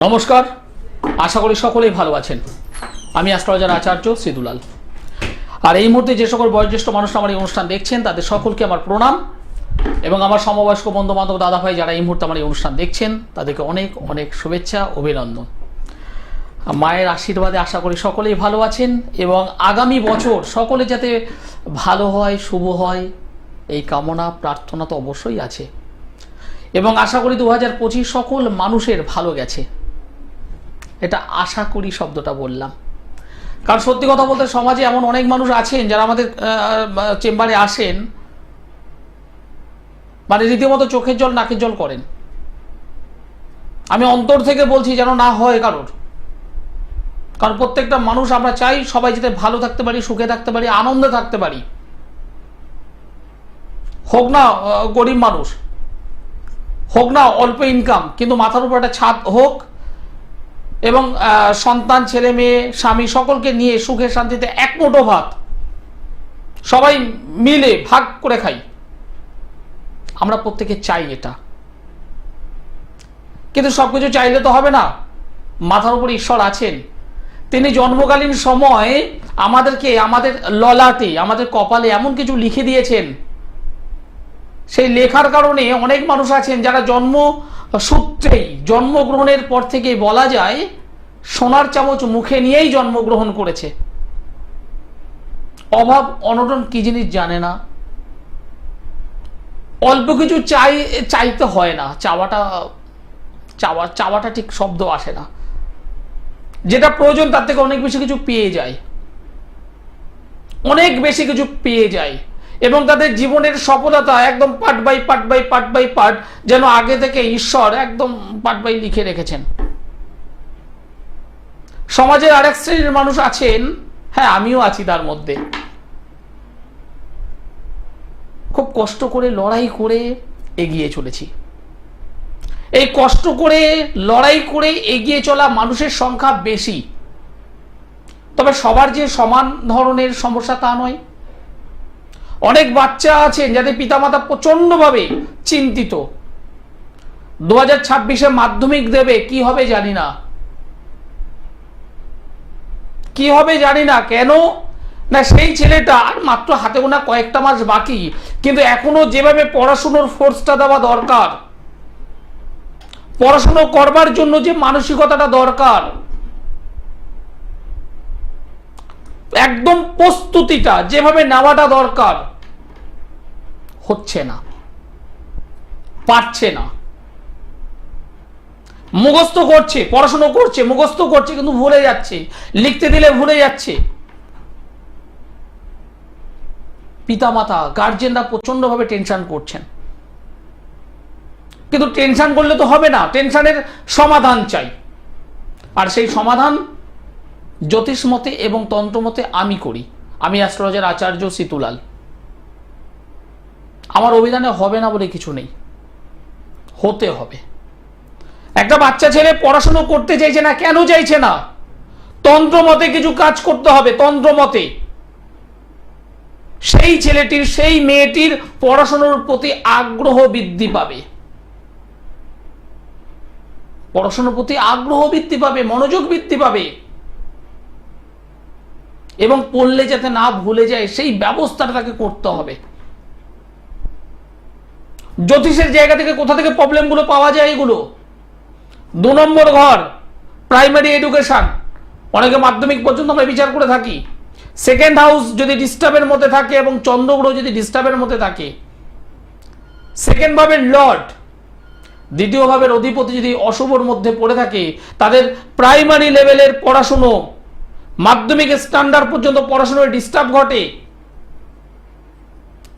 নমস্কার, আশা করি সকলেই ভালো আছেন। আমি অ্যাস্ট্রোলজার আচার্য সিদুলাল। আর এই মুহূর্তে যে সকল বয়োজ্যেষ্ঠ মানুষরা আমার এই অনুষ্ঠান দেখছেন তাদের সকলকে আমার প্রণাম, এবং আমার সমবয়স্ক বন্ধু বান্ধব দাদা ভাই যারা এই মুহূর্তে আমার এই অনুষ্ঠান দেখছেন তাদেরকে অনেক অনেক শুভেচ্ছা, অভিনন্দন। মায়ের আশীর্বাদে আশা করি সকলেই ভালো আছেন, এবং আগামী বছর সকলে যাতে ভালো হয়, শুভ হয়, এই কামনা প্রার্থনা তো অবশ্যই আছে। এবং আশা করি 2025 সকল মানুষের ভালো গেছে, এটা আশা করি শব্দটা বললাম। কারণ সত্যি কথা বলতে সমাজে এমন অনেক মানুষ আছেন যারা আমাদের চেম্বারে আসেন, মানে রীতিমতো চোখের জল নাকের জল করেন। আমি অন্তর থেকে বলছি যেন না হয় কারোর। কারণ প্রত্যেকটা মানুষ আমরা চাই সবাই যাতে ভালো থাকতে পারি, সুখে থাকতে পারি, আনন্দে থাকতে পারি। হোক না গরিব মানুষ, হোক না অল্প ইনকাম, কিন্তু মাথার উপর একটা ছাদ হোক, এবং সন্তান, ছেলে মেয়ে, স্বামী সকলকে নিয়ে সুখে শান্তিতে এক মুঠো ভাত সবাই মিলে ভাগ করে খাই। আমরা প্রত্যেকে চাই এটা, কিন্তু সবকিছু চাইলে তো হবে না। মাথার উপর ঈশ্বর আছেন, তিনি জন্মকালীন সময় আমাদেরকে আমাদের ললাটে, আমাদের কপালে এমন কিছু লিখে দিয়েছেন, সেই লেখার কারণে অনেক মানুষ আছেন যারা জন্মসূত্রেই, জন্মগ্রহণের পর থেকে বলা যায় সোনার চামচ মুখে নিয়েই জন্মগ্রহণ করেছে। অভাব অনটন কি জিনিস জানে না। অল্প কিছু চাইতে হয় না, চাওয়াটা ঠিক শব্দ আসে না। যেটা প্রয়োজন তার থেকে অনেক বেশি কিছু পেয়ে যায়, অনেক বেশি কিছু পেয়ে যায়, এবং তাদের জীবনের সফলতা একদম পার্ট বাই পার্ট যেন আগে থেকে ঈশ্বর একদম পার্ট বাই লিখে রেখেছেন। সমাজের আরেক শ্রেণীর মানুষ আছেন, হ্যাঁ আমিও আছি তার মধ্যে, খুব কষ্ট করে লড়াই করে এগিয়ে চলেছি। এই কষ্ট করে লড়াই করে এগিয়ে চলা মানুষের সংখ্যা বেশি, তবে সবার যে সমান ধরনের সমস্যা তা নয়। অনেক বাচ্চা আছেন যাদের পিতামাতা প্রচন্ডভাবে চিন্তিত, 2026-এ মাধ্যমিক দেবে, কি হবে জানি না, কি হবে জানি না। কেন না, সেই ছেলেটা আর মাত্র হাতে গোনা কয়েকটা মাস বাকি, কিন্তু এখনো যেভাবে পড়াশুনোর ফোর্সটা দেওয়া দরকার, পড়াশুনো করবার জন্য যে মানসিকতাটা দরকার, একদম প্রস্তুতিটা যেভাবে নেওয়াটা দরকার, হচ্ছে না, পারছে না। মুখস্থ করছে, পড়াশুনো করছে, মুখস্থ করছে, কিন্তু ভুলে যাচ্ছে, লিখতে দিলে ভুলে যাচ্ছে। পিতামাতা, গার্জেনরা প্রচন্ডভাবে টেনশন করছেন, কিন্তু টেনশন করলে তো হবে না, টেনশনের সমাধান চাই। আর সেই সমাধান জ্যোতিষ মতে এবং তন্ত্র মতে আমি করি। আমি অ্যাস্ট্রোলজার আচার্য সিতুলাল। আমার অভিধানে হবে না বলে কিছু নেই, হতে হবে। একটা বাচ্চা ছেলে পড়াশোনা করতে চাইছে না, কেন চাইছে না? তন্ত্র মতে কিছু কাজ করতে হবে। তন্ত্র মতে সেই ছেলেটির, সেই মেয়েটির পড়াশোনার প্রতি আগ্রহ বৃদ্ধি পাবে, পড়াশোনার প্রতি আগ্রহ বৃদ্ধি পাবে, মনোযোগ বৃদ্ধি পাবে, এবং পড়লে যাতে না ভুলে যায় সেই ব্যবস্থাটা তাকে করতে হবে। জ্যোতিষের জায়গা থেকে কোথা থেকে প্রবলেমগুলো পাওয়া যায়? এগুলো 2 নম্বর ঘর, প্রাইমারি এডুকেশন, অনেকে মাধ্যমিক পর্যন্ত আমরা বিচার করে থাকি। সেকেন্ড হাউস যদি ডিস্টার্বের মধ্যে থাকে এবং চন্দ্রগ্রহ যদি ডিস্টার্বের মধ্যে থাকে, সেকেন্ড ভাবের লর্ড, দ্বিতীয় ভাবের অধিপতি যদি অশুভর মধ্যে পড়ে থাকে, তাদের প্রাইমারি লেভেলের পড়াশুনো, মাধ্যমিক স্ট্যান্ডার্ড পর্যন্ত পড়াশোনার ডিস্টার্ব ঘটে।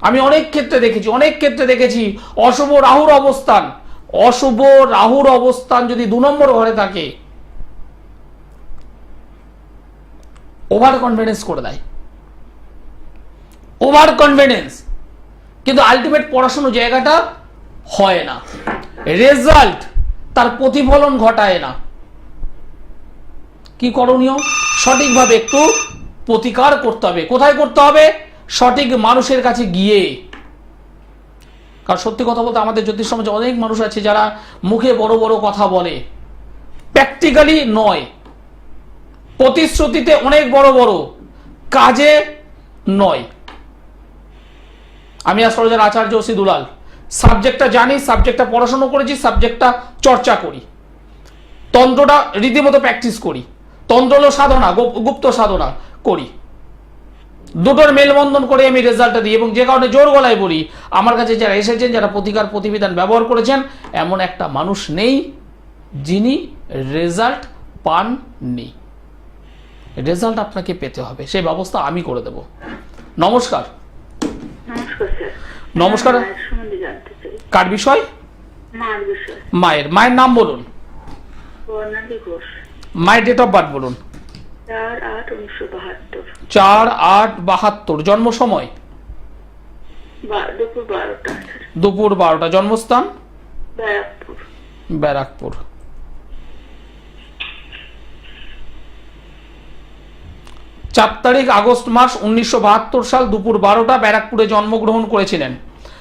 আমি অনেক ক্ষেত্রে দেখেছি অশুভ রাহুর অবস্থান, অশুভ রাহুর অবস্থান যদি 2 নম্বর ঘরে থাকে, ওভার কনফিডেন্স করে দেয়, ওভার কনফিডেন্স, কিন্তু আলটিমেট পড়াশোনা জায়গাটা হয় না, রেজাল্ট তার প্রতিফলন ঘটায় না। কি করণীয়? সঠিকভাবে একটু প্রতিকার করতে হবে। কোথায় করতে হবে? সঠিক মানুষের কাছে গিয়ে। কারণ সত্যি কথা বলতে আমাদের জ্যোতিষ সমাজে অনেক মানুষ আছে যারা মুখে বড় বড় কথা বলে, প্র্যাকটিক্যালি নয়, প্রতিশ্রুতিতে অনেক বড় বড়, কাজে নয়। আমি অ্যাস্ট্রোলজার আচার্য সি দুলাল। সাবজেক্টটা জানি, সাবজেক্টটা পড়াশোনা করেছি, সাবজেক্টটা চর্চা করি, তন্ত্রটা রীতিমতো প্র্যাকটিস করি, তন্ত্র হলো সাধনা, গুপ্ত সাধনা করি, দুটোর মেলবন্ধন করে আমি রেজাল্টটা দিই। এবং যে কারণে জোর গলায় বলি, আমার কাছে যারা এসেছেন, যারা প্রতিকার প্রতিবিধান ব্যবহার করেছেন, এমন একটা মানুষ নেই যিনি রেজাল্ট পাননি। রেজাল্ট আপনাকে পেতে হবে, সেই ব্যবস্থা আমি করে দেব। নমস্কার। নমস্কার স্যার। নমস্কার। মায়ের সম্বন্ধে জানতে চাই। কার বিষয়? মায়ের বিষয়। মায়ের নাম বলুন। বর্ণালী ঘোষ। মায়ের ডেট অফ বার্থ বলুন। 4/8/1972। 4/8/72। জন্ম সময়? দুপুর 12টা। দুপুর 12টা। জন্মস্থান? ব্যারাকপুর। ব্যারাকপুর। চার তারিখ আগস্ট মাস 1972 সাল দুপুর 12টা ব্যারাকপুরে জন্মগ্রহণ করেছিলেন।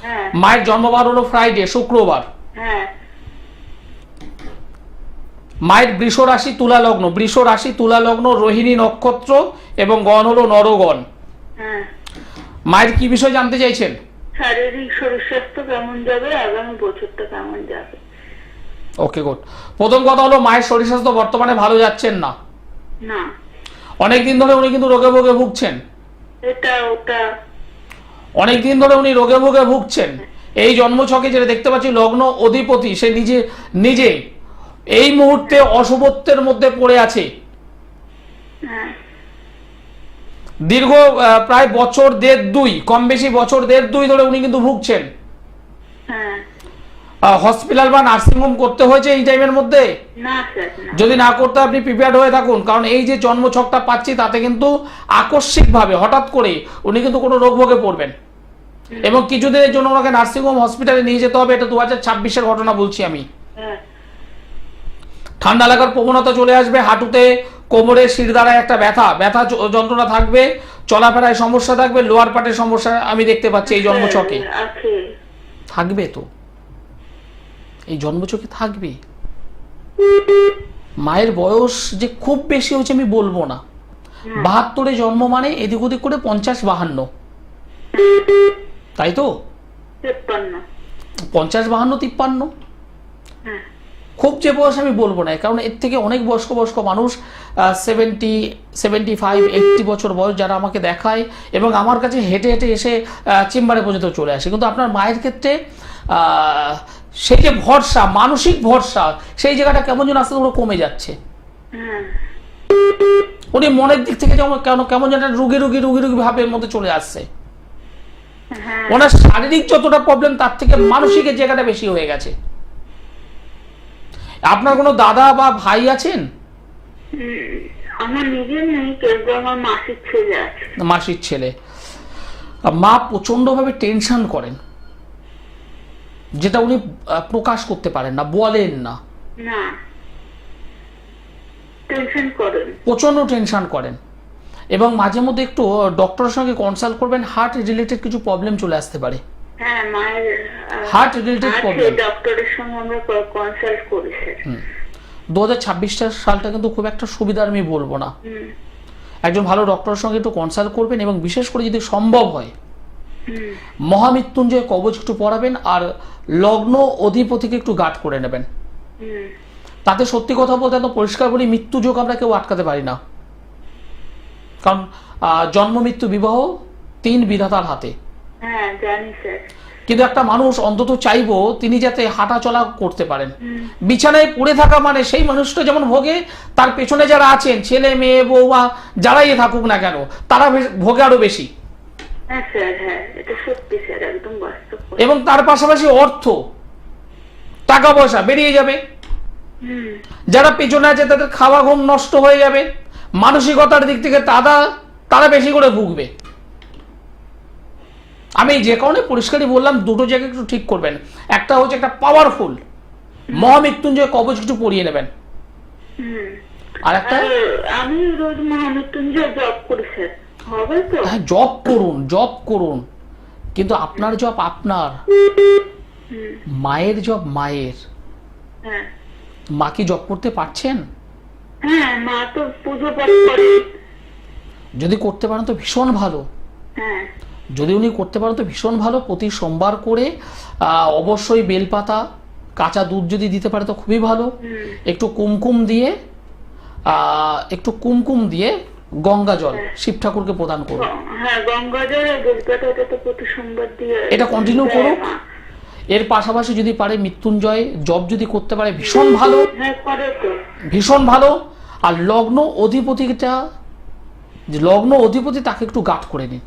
হ্যাঁ। মায়ের জন্মবার হলো ফ্রাইডে, শুক্রবার। হ্যাঁ। মায়ের বৃষ রাশি তুলা লগ্ন, বৃষ রাশি তুলা লগ্ন, রোহিণী নক্ষত্র এবং গণ হলো নরগণ। হ্যাঁ। মায়ের কি বিষয় জানতে চাইছেন? শারীরিক শরীর স্বাস্থ্য কেমন যাবে, আগামী বছরটা কেমন যাবে? ওকে, গুড। প্রথম কথা হলো মায়ের শরীর স্বাস্থ্য বর্তমানে ভালো যাচ্ছেন না। না। অনেকদিন ধরে উনি কিন্তু রোগে ভোগে ভুগছেন। এটা ওটা অনেকদিন ধরে উনি রোগে ভোগে ভুগছেন। এই জন্মছকে যেটা দেখতে পাচ্ছি, লগ্ন অধিপতি সে নিজে এই মুহূর্তে অশুভত্বের মধ্যে পড়ে আছে। হ্যাঁ। দীর্ঘ প্রায় বছর 1.5-2, কম বেশি বছর 1.5-2 ধরে উনি কিন্তু ভুগছেন। হ্যাঁ। হসপিটাল বা নার্সিংহোম করতে হয়েছে এই টাইমের মধ্যে? না স্যার, না। যদি না করতে আপনি প্রিপেয়ার্ড হয়ে থাকুন, কারণ এই যে জন্মছকটা পাচ্ছি তাতে কিন্তু আকস্মিকভাবে হঠাৎ করে উনি কিন্তু কোনো রোগ ভোগে পড়বেন এবং কিছুদিনের জন্য ওনাকে নার্সিংহোম হসপিটালে নিয়ে যেতে হবে। এটা 2026-এর ঘটনা বলছি আমি। হ্যাঁ। ঠান্ডা লাগার প্রবণতা চলে আসবে, হাঁটুতে কোমরে শিরদাঁড়ায় একটা ব্যথা যন্ত্রণা থাকবে, চলাফেরায় সমস্যা থাকবে, লোয়ার পার্টের সমস্যা আমি দেখতে পাচ্ছি এই জন্মছকে। আছে। থাকবে তো, এই জন্মছকে থাকবে। মায়ের বয়স যে খুব বেশি হচ্ছে আমি বলবো না। 72-এ জন্ম মানে এদিক ওদিক করে 50-52, তাই তো? 53। 50-52-53 হ্যাঁ। খুব যে বয়স আমি বলবো না, কারণ এর থেকে অনেক বয়স্ক মানুষ 70, 75, 80 বছর বয়স যারা আমাকে দেখায় এবং আমার কাছে হেঁটে হেঁটে এসে চেম্বারে পর্যন্ত চলে আসে। কিন্তু আপনার মায়ের ক্ষেত্রে সেই যে ভরসা, মানসিক ভরসা, সেই জায়গাটা কেমন যেন আস্তে আস্তে কমে যাচ্ছে। হ্যাঁ। উনি মনের দিক থেকে যেমন কেমন যেন রুগী ভাবের মধ্যে চলে আসছে। হ্যাঁ। ওনার শারীরিক যতটা প্রবলেম তার থেকে মানসিকের জায়গাটা বেশি হয়ে গেছে। আপনার কোনো দাদা বা ভাই আছেন? আমার নিজের নেই, কিন্তু আমার মাসির ছেলে আছে। মাসির ছেলে। মা প্রচন্ডভাবে টেনশন করেন, যেটা উনি প্রকাশ করতে পারেন না, বলেন না। না, টেনশন করেন, প্রচন্ড টেনশন করেন এবং মাঝে মধ্যে একটু ডক্টরের সঙ্গে কনসাল্ট করবেন, হার্ট রিলেটেড কিছু প্রবলেম চলে আসতে পারে। হ্যাঁ, মায়ের হার্ট রিলেটেড প্রবলেম। ডক্টরের সঙ্গে আমরা কনসাল্ট করি স্যার। 2026 সালটা কিন্তু খুব একটা সুবিধার আমি বলবো না। একজন ভালো ডক্টরের সঙ্গে একটু কনসাল্ট করবেন এবং বিশেষ করে যদি সম্ভব হয় মহামৃত্যুঞ্জয় কবচ একটু পড়াবেন আর লগ্ন অধিপতিকে একটু গার্ড করে নেবেন। তাতে সত্যি কথা বলতে এত পরিষ্কার বলি, মৃত্যু যোগ আমরা কেউ আটকাতে পারি না, কারণ জন্ম মৃত্যু বিবাহ 3 বিধাতার হাতে। হ্যাঁ, জানি স্যার। কিন্তু একটা মানুষ অন্তত চাইবো তিনি যাতে হাঁটা চলা করতে পারেন। বিছানায় পড়ে থাকা মানে সেই মানুষটা যেমন ভোগে, তার পেছনে যারা আছেন ছেলে মেয়ে বৌমা যারাই থাকুক না কেন তারা ভোগে আরো বেশি। হ্যাঁ স্যার, হ্যাঁ, এটা সত্যি স্যার, একদম বাস্তব। এবং তার পাশাপাশি অর্থ টাকা পয়সা বেরিয়ে যাবে, যারা পেছনে আছে তাদের খাওয়া ঘুম নষ্ট হয়ে যাবে, মানসিকতার দিক থেকে তারা বেশি করে ভুগবে। আমি যে কারণে পরিষ্কারই বললাম, দুটো জায়গায় একটু ঠিক করবেন। একটা হচ্ছে একটা পাওয়ারফুল মহামৃত্যুঞ্জয় কবচ একটু পড়িয়ে নেবেন, আর একটা আমি রোজ মহামৃত্যুঞ্জয় জপ করি স্যার, হবে তো? হ্যাঁ, জব করুন, কিন্তু আপনার জব আপনার, মায়ের জব মায়ের। হ্যাঁ। মা কি জব করতে পারছেন? হ্যাঁ, মা তো পুজো পাঠ করে। যদি করতে পারেন তো ভীষণ ভালো। হ্যাঁ, যদি উনি করতে পারেন তো ভীষণ ভালো। প্রতি সোমবার করে অবশ্যই বেলপাতা, কাঁচা দুধ যদি দিতে পারে তো খুবই ভালো। একটু কুমকুম দিয়ে গঙ্গা জল শিব ঠাকুরকে প্রদান করুন। হ্যাঁ, গঙ্গা জল আর বেলপাতা, এটা তো প্রতি সোমবার দিয়ে এটা কন্টিনিউ দেয় করুক। মা। এর পাশাপাশি যদি পারে মৃত্যুঞ্জয় জপ যদি করতে পারে ভীষণ ভালো, হ্যাঁ, করে তো। ভীষণ ভালো। আর লগ্ন অধিপতি তাকে একটু গাঁট করে নিন।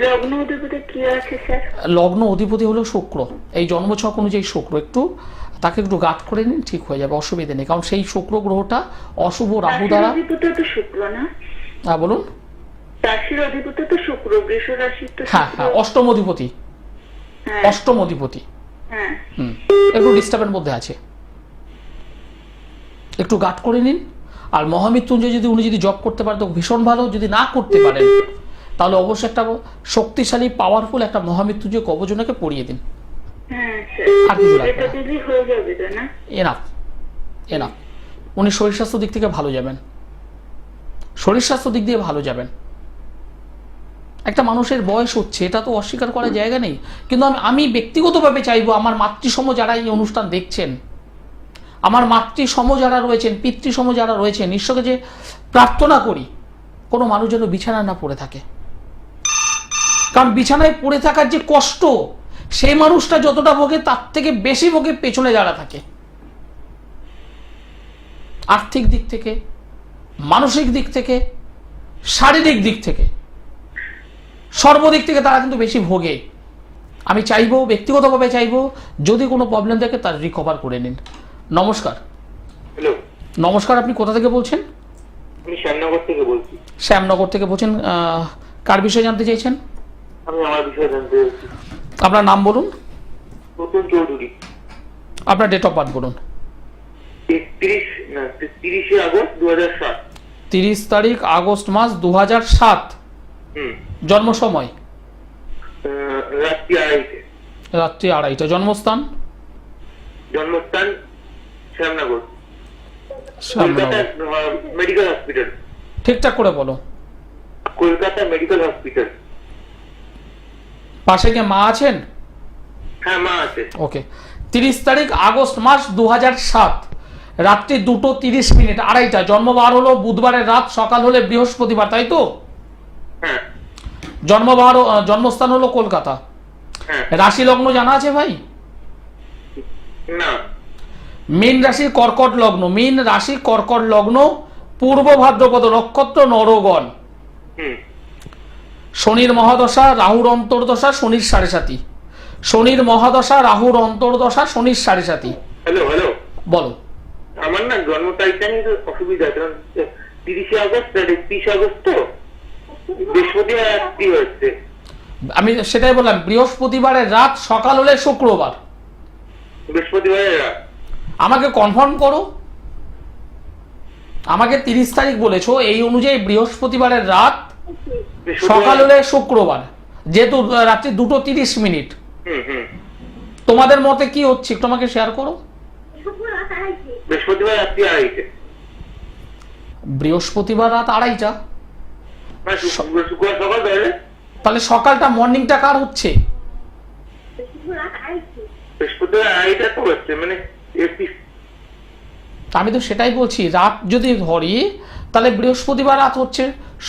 লগ্ন অধিপতি কি আছে স্যার? লগ্ন অধিপতি হলো শুক্র, এই জন্মছক অনুযায়ী শুক্র, তাকে একটু গাঁট করে নিন, ঠিক হয়ে যাবে, অসুবিধা নেই। কারণ সেই শুক্র গ্রহটা অশুভ রাহু দ্বারা। অধিপতি তো শুক্র না? হ্যাঁ বলুন। রাশির অধিপতি তো শুক্র, বৃষ রাশির তো হ্যাঁ শুক্র। হ্যাঁ, অষ্টম অধিপতি। হ্যাঁ, অষ্টম অধিপতি। হ্যাঁ। একটু ডিস্টার্বের মধ্যে আছে, একটু গাঁট করে নিন। আর মহামৃত্যুঞ্জয় উনি যদি জব করতে পারেন তো ভীষণ ভালো। যদি না করতে পারেন তাহলে অবশ্যই একটা শক্তিশালী পাওয়ারফুল একটা মহামৃত্যুঞ্জয় কবচনাকে পড়িয়ে দিন। হ্যাঁ আর কিছু লাগবে এটা না। দিলেই হয়ে যাবে তো না? এনাফ। উনি শরীর স্বাস্থ্য দিক থেকে ভালো যাবেন, শরীর স্বাস্থ্য দিক দিয়ে ভালো যাবেন। একটা মানুষের বয়স হচ্ছে, এটা তো অস্বীকার করার জায়গা নেই। কিন্তু আমি ব্যক্তিগতভাবে চাইবো, আমার মাতৃসম যারা এই অনুষ্ঠান দেখছেন, আমার মাতৃসম যারা রয়েছেন, পিতৃসম যারা রয়েছেন, ঈশ্বরকে যে প্রার্থনা করি কোনো মানুষ যেন বিছানায় না পড়ে থাকে। কারণ বিছানায় পড়ে থাকার যে কষ্ট, সেই মানুষটা যতটা ভোগে তার থেকে বেশি ভোগে পেছনে যারা থাকে। আর্থিক দিক থেকে, মানসিক দিক থেকে, শারীরিক দিক থেকে, সর্বদিক থেকে তারা কিন্তু বেশি ভোগে। আমি চাইবো, ব্যক্তিগতভাবে চাইবো, যদি কোনো প্রবলেম থাকে তার রিকভার করে নিন। নমস্কার। হ্যালো, নমস্কার, আপনি কোথা থেকে বলছেন? আমি শ্যামনগর থেকে বলছি। শ্যামনগর থেকে বলছেন। কার বিষয়ে জানতে চাইছেন? আমি আমার বিষয়ে জানতে চাইছি। আপনার নাম বলুন। নতুন চৌধুরী। আপনার ডেট অফ বার্থ বলুন। 30 আগস্ট 2007। 30 তারিখ আগস্ট মাস 2007। জন্ম সময় রাত্রি 2:30। রাত্রি 2:30। জন্মস্থান? জন্মস্থান শ্যামনগর, শ্যামনগর। Kolkata medical hospital. ঠিকঠাক করে বলো। Kolkata medical hospital. পাশে কে মা আছেন? হ্যাঁ, মা আছে। ওকে। 30 তারিখ আগস্ট মাস 2007 রাত্রি 2:30। 2:30। জন্মবার হলো বুধবারের রাত, সকাল হলে বৃহস্পতিবার, তাই তো? হ্যাঁ জন্মস্থান হলো কলকাতা। হ্যাঁ। রাশি লগ্ন জানা আছে ভাই? না। মীন রাশির কর্কট লগ্ন, মীন রাশি কর্কট লগ্ন, পূর্ব ভাদ্রপদ নক্ষত্র, নরগণ। শনির মহাদশা, রাহুর অন্তর্দশা, শনির 7.5। শনির মহাদশা, রাহুর অন্তর্দশা, শনির 7.5। হ্যালো হ্যালো, বলো। আমার না জন্ম তারিখটা নিয়ে তো অসুবিধা, কারণ 30 আগস্ট 30 আগস্ট তো বৃহস্পতিবার রাত্রি হচ্ছে। আমি সেটাই বললাম, বৃহস্পতিবারের রাত, সকাল হলে শুক্রবার। বৃহস্পতিবারের রাত। আমাকে কনফার্ম করো। আমাকে 30 তারিখ বলেছো, এই অনুযায়ী বৃহস্পতিবারের রাত, সকাল হলে শুক্রবার, যেহেতু রাত্রি 2:30। তোমাদের মতে কি হচ্ছে একটু আমাকে শেয়ার করো। বৃহস্পতিবার রাত্রি 2:30। বৃহস্পতিবার রাত 2:30। শুক্রবার সকাল তাহলে? তাহলে সকালটা, মর্নিংটা কার হচ্ছে? বৃহস্পতিবার 2:30 তো হচ্ছে, মানে আমি তো সেটাই বলছি, রাত যদি ধরি তাহলে বৃহস্পতিবার রাত হচ্ছে,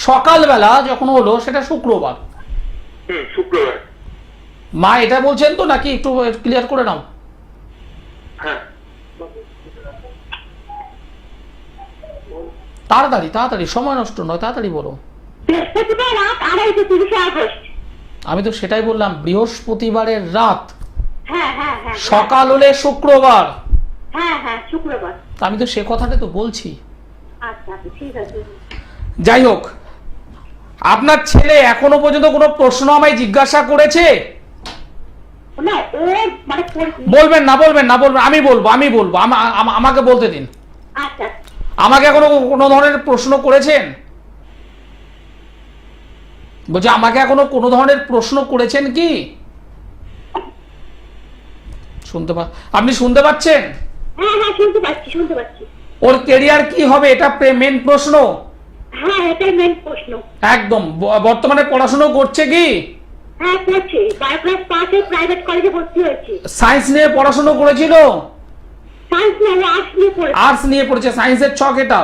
সকালবেলা যখন হলো সেটা শুক্রবার। শুক্রবার। মা এটা বলছেন তো, নাকি একটু ক্লিয়ার করে নাও? হ্যাঁ। তাড়াতাড়ি, সময় নষ্ট নয়, তাড়াতাড়ি বলো। বৃহস্পতিবার রাত 2:30, 30 আগস্ট। আমি তো সেটাই বললাম, বৃহস্পতিবারের রাত, হ্যাঁ হ্যাঁ হ্যাঁ। সকাল হলে শুক্রবার। হ্যাঁ হ্যাঁ, শুক্রবার। আমি তো সে কথাটা তো বলছি। আচ্ছা ঠিক আছে। যাই হোক, আপনার ছেলে এখনো পর্যন্ত কোনো প্রশ্ন আমায় জিজ্ঞাসা করেছে? না, ও মানে বলবেন না, আমি বলবো। আমাকে বলতে দিন। আচ্ছা। আমাকে এখনো কোনো ধরনের প্রশ্ন করেছেন? বলছি, আমাকে এখনো কোনো ধরনের প্রশ্ন করেছেন কি? আপনি শুনতে পাচ্ছেন? হ্যাঁ হ্যাঁ শুনতে পাচ্ছি। ওর কেরিয়ার কি হবে এটা মেন প্রশ্ন। হ্যাঁ এটাই মেন প্রশ্ন। একদম। বর্তমানে পড়াশোনা করছে কি? হ্যাঁ করছে, বায়োক্লাস পাশে প্রাইভেট কলেজে ভর্তি হয়েছে। সায়েন্স নিয়ে পড়াশোনা করেছিল? সায়েন্স নিয়ে, আর্টস নিয়ে পড়েছে। আর্টস নিয়ে পড়েছে। সায়েন্সের ছক এটা,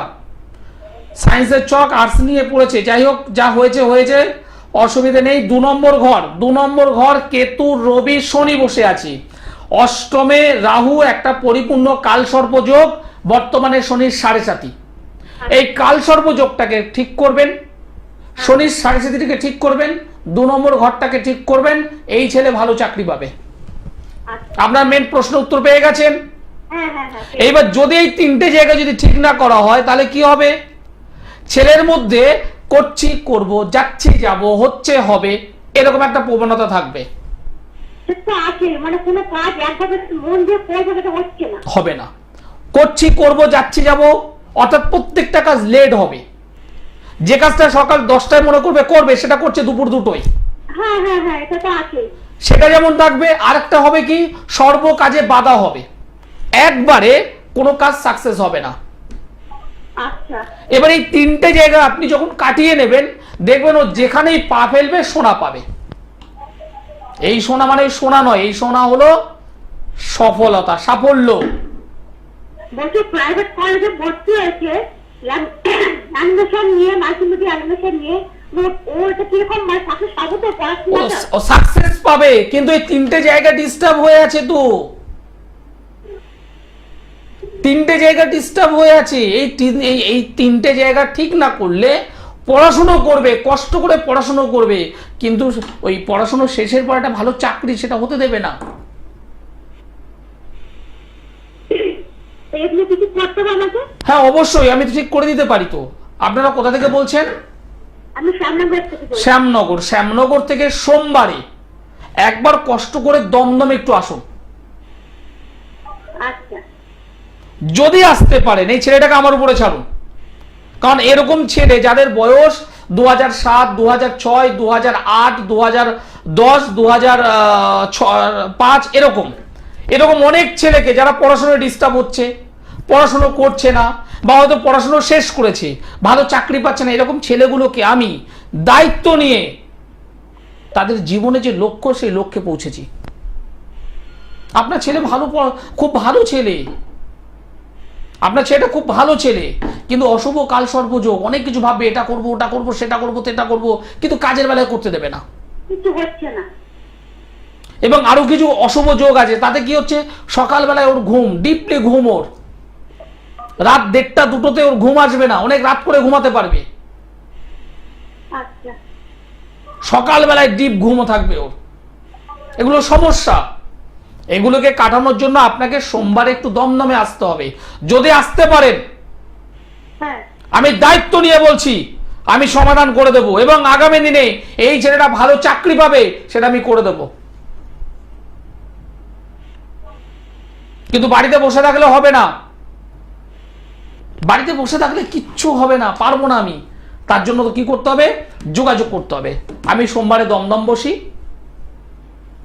সায়েন্সের ছক, আর্টস নিয়ে পড়েছে। যাই হোক, যা হয়েছে হয়েছে, অসুবিধা নেই। 2 নম্বর ঘর কেতু রবি শনি বসে আছে। অষ্টমে রাহু, একটা পরিপূর্ণ কালসর্প যোগ, বর্তমানে শনির 4.5। এই কালসর্প যোগটাকে ঠিক করবেন, শনির 4.5 ঠিক করবেন, 2 নম্বর ঘরটাকে ঠিক করবেন, এই ছেলে ভালো চাকরি পাবে। আপনার মেন প্রশ্ন উত্তর পেয়ে গেছেন। হ্যাঁ হ্যাঁ হ্যাঁ। এইবার যদি এই 3টে জায়গা যদি ঠিক না করা হয় তাহলে কি হবে? ছেলের মধ্যে করছি করব, যাচ্ছি যাব, হচ্ছে হবে, এরকম একটা প্রবণতা থাকবে। সেটা আছে, মানে কোনো কাজ একভাবে মন দিয়ে করবো সেটা হচ্ছে না। হবে না। করছি করব, যাচ্ছি যাব, অর্থাৎ প্রত্যেকটা কাজ লেট হবে। যে কাজটা সকাল 10টায় মনে করবে করবে, সেটা করছে দুপুর 2টোয়। হ্যাঁ হ্যাঁ হ্যাঁ, এটা তো আছে। সেটা যেমন থাকবে। আরেকটা হবে কি, সর্ব কাজে বাধা হবে, একবারে কোনো কাজ সাকসেস হবে না। আচ্ছা। এবার এই 3টে জায়গা আপনি যখন কাটিয়ে নেবেন, দেখবেন ও যেখানেই পা ফেলবে সোনা পাবে। এই সোনা মানে সোনা নয়, এই সোনা হলো সফলতা, সাফল্য। বলছি প্রাইভেট কলেজে ভর্তি হয়েছে অ্যানিমেশন নিয়ে, মাল্টিমিডিয়া অ্যানিমেশন নিয়ে। ও এটা কিরকম মানে সাকসেস পাবে তো পড়াশোনাটা? ও সাকসেস পাবে, কিন্তু এই 3টে জায়গা ডিস্টার্ব হয়ে আছে। তো 3টে জায়গা ডিস্টার্ব হয়ে আছে। এই 3টে জায়গা ঠিক না করলে পড়াশুনো করবে, কষ্ট করে পড়াশুনো করবে, কিন্তু ওই পড়াশুনো শেষের পর একটা ভালো চাকরি সেটা হতে দেবে না। এগুলো কিছু করতে হবে আমাকে? হ্যাঁ অবশ্যই, আমি তো ঠিক করে দিতে পারি। তো আপনারা কোথা থেকে বলছেন? আমি শ্যামনগর থেকে বলছি। শ্যামনগর থেকে সোমবারে একবার কষ্ট করে দমদমে একটু আসুন। আচ্ছা। যদি আসতে পারেন এই ছেলেটাকে আমার উপরে ছাড়ুন, কারণ এরকম ছেলে যাদের বয়স 2007, 2006, 2008, 2010, 2005 এরকম অনেক ছেলেকে যারা পড়াশোনায় ডিস্টার্ব হচ্ছে, পড়াশোনা করছে না, বা হয়তো পড়াশোনা শেষ করেছে ভালো চাকরি পাচ্ছে না, এরকম ছেলেগুলোকে আমি দায়িত্ব নিয়ে তাদের জীবনে যে লক্ষ্য সেই লক্ষ্যে পৌঁছেছি। আপনার ছেলে খুব ভালো ছেলে, আপনার ছেলেটা খুব ভালো ছেলে, কিন্তু অশুভ কাল সর্পযোগ, অনেক কিছু ভাববে, এটা করবো ওটা করবো সেটা করবো তেটা করবো, কিন্তু কাজের বেলায় করতে দেবে না। কিছু হচ্ছে না। এবং আরো কিছু অশুভ যোগ আছে, তাতে কি হচ্ছে, সকালবেলায় ওর ঘুম, ডিপলি ঘুম, ওর রাত 1টা 2টোতে ওর ঘুম আসবে না, অনেক রাত করে ঘুমাতে পারবে। আচ্ছা। সকালবেলায় ডিপ ঘুমও থাকবে ওর। এগুলো সমস্যা, এগুলোকে কাটানোর জন্য আপনাকে সোমবারে একটু দমদমে আসতে হবে। যদি আসতে পারেন, হ্যাঁ আমি দায়িত্ব নিয়ে বলছি, আমি সমাধান করে দেব, এবং আগামী দিনে এই ছেলেটা ভালো চাকরি পাবে সেটা আমি করে দেব। কিন্তু বাড়িতে বসে থাকলে হবে না, বাড়িতে বসে থাকলে কিচ্ছু হবে না, পারবো না আমি। তার জন্য তো কি করতে হবে, যোগাযোগ করতে হবে। আমি সোমবারে দমদম বসি,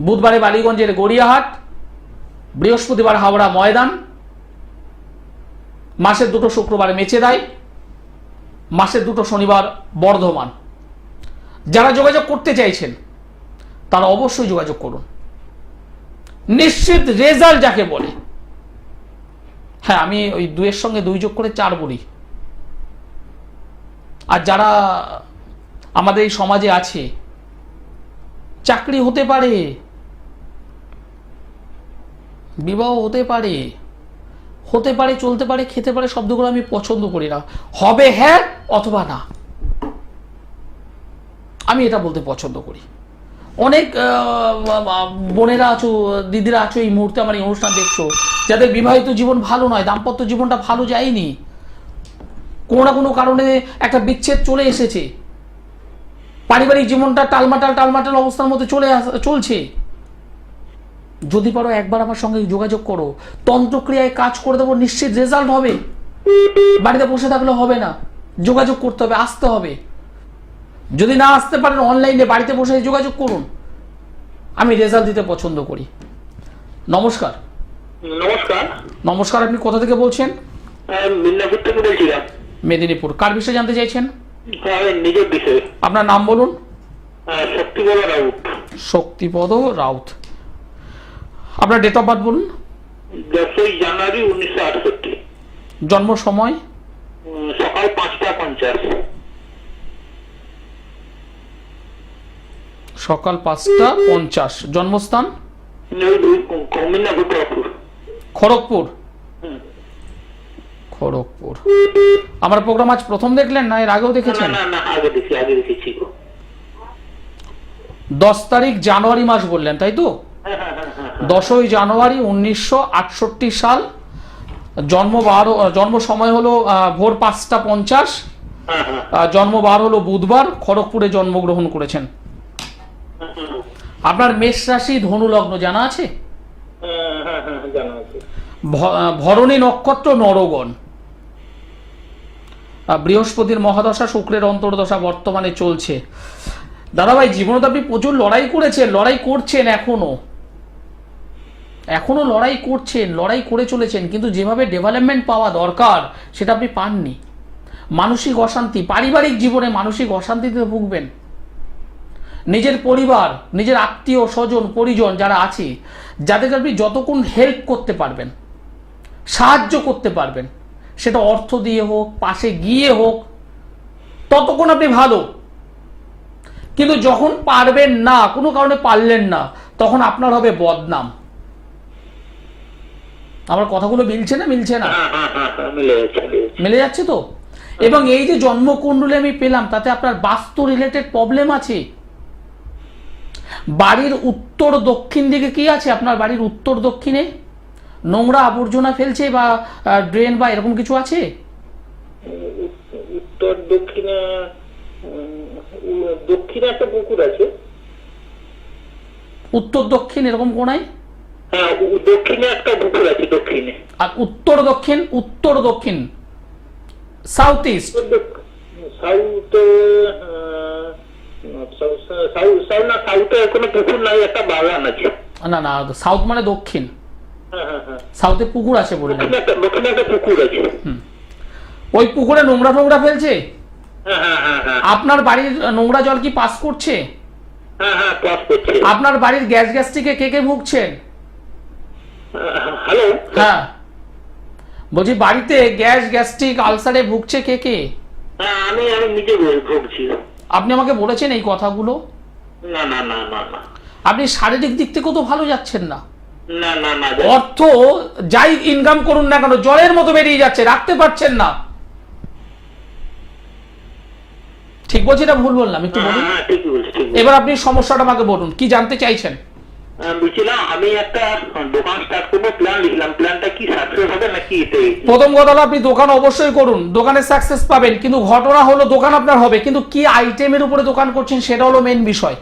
বুধবারে বালিগঞ্জের গড়িয়াহাট, বৃহস্পতিবার হাওড়া ময়দান, মাসের 2টো শুক্রবারে মেচেদাই, মাসের 2টো শনিবার বর্ধমান। যারা যোগাযোগ করতে চাইছেন তারা অবশ্যই যোগাযোগ করুন, নিশ্চিত রেজাল্ট যাকে বলে। হ্যাঁ, আমি ওই 2-এর সঙ্গে 2 যোগ করে 4 বলি। আর যারা আমাদের এই সমাজে আছে, চাকরি হতে পারে, বিবাহ হতে পারে, চলতে পারে, খেতে পারে, শব্দগুলো আমি পছন্দ করি না। হবে হ্যাঁ অথবা না, আমি এটা বলতে পছন্দ করি। অনেক বোনেরা আছো, দিদিরা আছো, এই মুহূর্তে আমার এই অনুষ্ঠান দেখছো, যাদের বিবাহিত জীবন ভালো নয়, দাম্পত্য জীবনটা ভালো যায়নি, কোনো না কোনো কারণে একটা বিচ্ছেদ চলে এসেছে, পারিবারিক জীবনটা টালমাটাল অবস্থার মধ্যে চলছে। যদি পারো একবার আমার সঙ্গে যোগাযোগ করো, তন্ত্রক্রিয়ায় কাজ করে দেবো, নিশ্চিত রেজাল্ট হবে। বাড়িতে বসে থাকলে হবে না, যোগাযোগ করতে হবে, আসতে হবে। যদি না আসতে পারেন অনলাইনে বাড়িতে বসে যোগাযোগ করুন, আমি রেজাল্ট দিতে পছন্দ করি। নমস্কার। নমস্কার। নমস্কার, আপনি কোথা থেকে বলছেন? মিদনাপুর থেকে বলছিলাম। মেদিনীপুর। কার বিষয়ে জানতে চাইছেন? আমি নিজের বিষয়ে। আপনার নাম বলুন। শক্তিপদ রাউত। শক্তিপদ রাউত। আপনার ডেট অফ বার্থ বলুন। 10ই জানুয়ারি 1968। জন্ম সময়? সকাল 5টা 50। সকাল 5টা 50। জন্মস্থান? মিদনাপুর খড়গপুর। খড়গপুর। খড়গপুর। আমার প্রোগ্রাম আজ প্রথম দেখলেন না এর আগেও দেখেছেন? না আগে দেখেছি গো। 10 তারিখ জানুয়ারি মাস বললেন তাই তো? 10ই জানুয়ারি 1968 সাল। জন্ম সময় হলো ভোর 5টা 50। জন্ম বার হলো বুধবার। খড়গপুরে জন্মগ্রহণ করেছেন। আপনার মেষ রাশি ধনু লগ্ন জানা আছে? জানা আছে। ভরণী নক্ষত্র নরগণ। বৃহস্পতির মহাদশা, শুক্রের অন্তর্দশা বর্তমানে চলছে। দাদাভাই, জীবনে তো আপনি প্রচুর লড়াই করেছেন, লড়াই করছেন, এখনো লড়াই করছেন, লড়াই করে চলেছেন, কিন্তু যেভাবে ডেভেলপমেন্ট পাওয়া দরকার সেটা আপনি পাননি। মানসিক অশান্তি, পারিবারিক জীবনে মানসিক অশান্তিতে ভুগবেন। নিজের পরিবার, নিজের আত্মীয় স্বজন পরিজন যারা আছে, যাদেরকে আপনি যতক্ষণ হেল্প করতে পারবেন, সাহায্য করতে পারবেন, সেটা অর্থ দিয়ে হোক, পাশে গিয়ে হোক, ততক্ষণ আপনি ভালো। কিন্তু যখন পারবেন না, কোনো কারণে পারলেন না, তখন আপনার হবে বদনাম। আমার কথাগুলো মিলছে না? মিলে যাচ্ছে তো? এবং এই যে জন্মকুণ্ডলী আমি পেলাম, তাতে আপনার বাস্তু রিলেটেড প্রবলেম আছে। বাড়ির উত্তর দক্ষিণ দিকে কি আছে? আপনার বাড়ির উত্তর দক্ষিণে নোংরা আবর্জনা ফেলছে বা ড্রেন বা এরকম কিছু আছে? উত্তর দক্ষিণে একটা পুকুর আছে। উত্তর দক্ষিণ এরকম কোনায়? হ্যাঁ, দক্ষিণে একটা পুকুর আছে। দক্ষিণে। আর উত্তর দক্ষিণ? উত্তর দক্ষিণ, সাউথ ইস্ট? সাউথে কোনো পুকুর নাই, একটা বাগান আছে। না, সাউথ মানে দক্ষিণ। সাউথে পুকুর আছে বললেন? দক্ষিণে একটা পুকুর আছে। ওই পুকুরে নোংরা ফেলছে? আপনার বাড়ির নোংরা জল কি পাস করছে? আপনার বাড়ির গ্যাস্ট্রিকে কে ভুগছেন? হ্যালো, হ্যাঁ বলছি, বাড়িতে গ্যাস্ট্রিক আলসারে ভুগছে কে? আমি নিজে ভুগছি। আপনি আমাকে বলেছেন এই কথাগুলো? না। আপনি শারীরিক দিক থেকেও তো ভালো যাচ্ছেন না। না। অর্থ যাই ইনকাম করুন না কেন, জলের মতো বেরিয়ে যাচ্ছে, রাখতে পারছেন না। ঠিক বলছি না ভুল বললাম? একটু বলুন। এবার আপনি সমস্যাটা আমাকে বলুন, কি জানতে চাইছেন? বুঝছিলাম, আমি একটা দোকান স্টার্ট করবো, প্ল্যান লিখলাম। প্ল্যানটা কি সাকসেস হবে নাকি? প্রথম কথা হলো, আপনি দোকান অবশ্যই করুন, দোকানে সাকসেস পাবেন, কিন্তু ঘটনা হলো দোকান আপনার হবে, কিন্তু কি আইটেমের উপরে দোকান করছেন সেটা হলো মেইন বিষয়।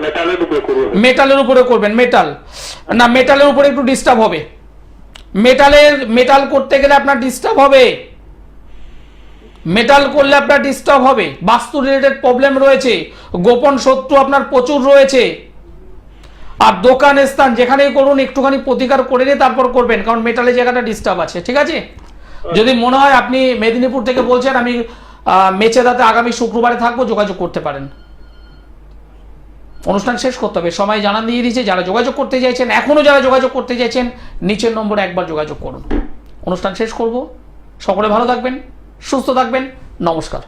মেটালের উপরে করবেন? মেটালের উপরে একটু ডিস্টার্ব হবে। মেটাল করতে গেলে আপনার ডিস্টার্ব হবে। মেটাল করলে আপনার ডিস্টার্ব হবে। বাস্তু রিলেটেড প্রবলেম রয়েছে, গোপন শত্রু আপনার প্রচুর রয়েছে। আর দোকান স্থান যেখানেই করুন একটুখানি প্রতিকার করে নিয়ে তারপর করবেন, কারণ মেটালের জায়গাটা ডিস্টার্ব আছে। ঠিক আছে? যদি মনে হয় আপনি মেদিনীপুর থেকে বলছেন, আমি মেচেদাতে আগামী শুক্রবারে থাকবো, যোগাযোগ করতে পারেন। অনুষ্ঠান শেষ করতে হবে, সময় জানান দিয়ে দিয়েছে। যারা যোগাযোগ করতে চাইছেন, এখনো যারা যোগাযোগ করতে চাইছেন, নিচের নম্বরে একবার যোগাযোগ করুন। অনুষ্ঠান শেষ করব। সকলে ভালো থাকবেন, সুস্থ থাকবেন। নমস্কার।